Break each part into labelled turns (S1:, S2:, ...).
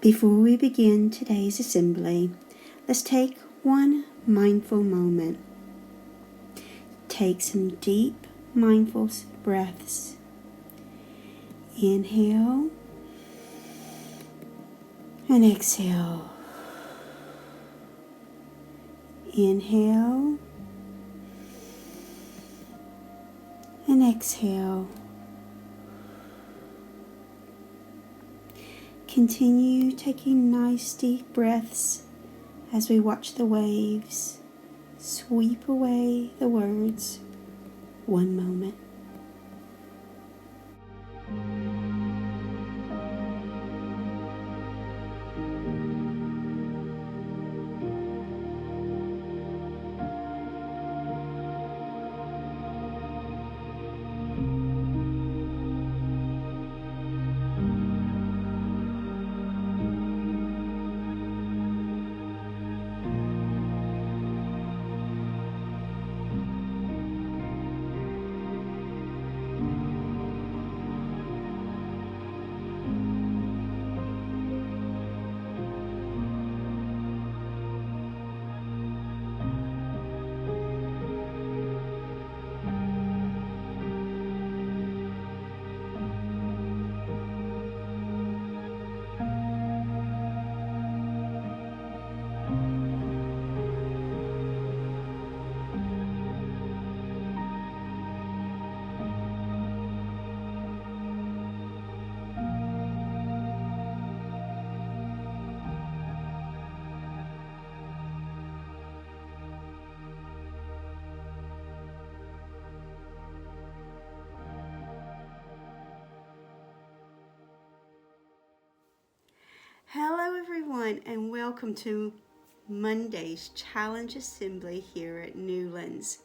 S1: Before we begin today's assembly, let's take one mindful moment. Take some deep, mindful breaths. Inhale and exhale. Inhale and exhale. Continue taking nice deep breaths as we watch the waves sweep away the words. One moment. Hello everyone, and welcome to Monday's Challenge Assembly here at Newlands.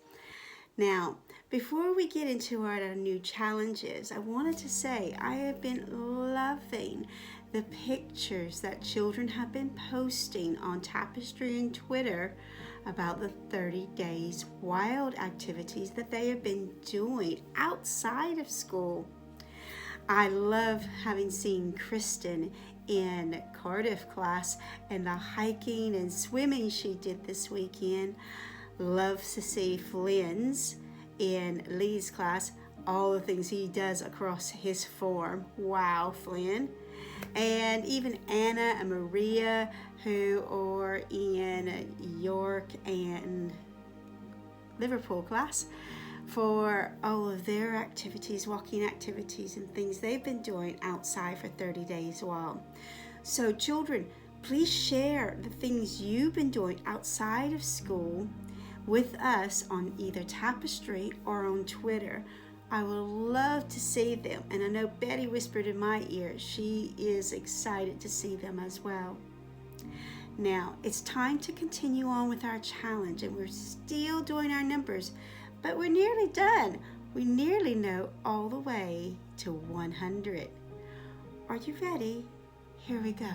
S1: Now, before we get into our new challenges, I wanted to say I have been loving the pictures that children have been posting on Tapestry and Twitter about the 30 Days Wild activities that they have been doing outside of school. I love having seen Kristen in Cardiff class and the hiking and swimming she did this weekend. Love to see Flynn's in Lee's class, all the things he does across his form. Wow, Flynn. And even Anna and Maria, who are in York and Liverpool class, for all of their activities, walking activities and things they've been doing outside for 30 days wild. So children, please share the things you've been doing outside of school with us on either Tapestry or on Twitter. I would love to see them, and I know Betty whispered in my ear she is excited to see them as well. Now, it's time to continue on with our challenge, and we're still doing our numbers, but we're nearly done. We nearly know all the way to 100. Are you ready? Here we go.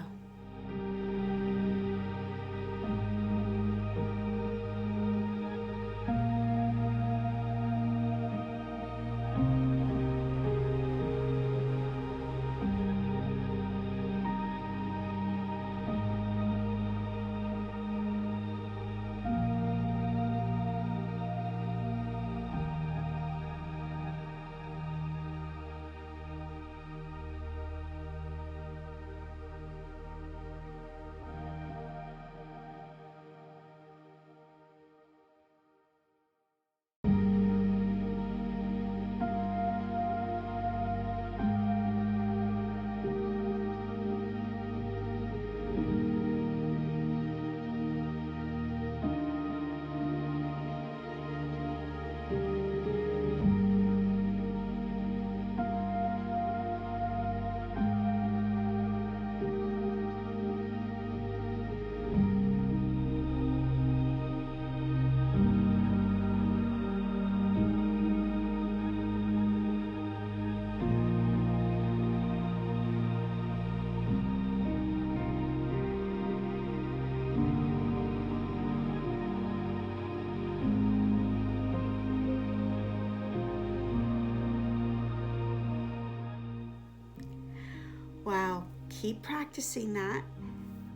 S1: keep practicing that.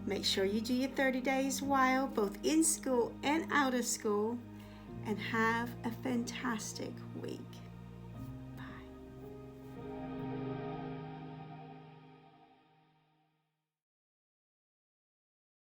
S1: Make sure you do your 30 days while both in school and out of school, and have a fantastic week.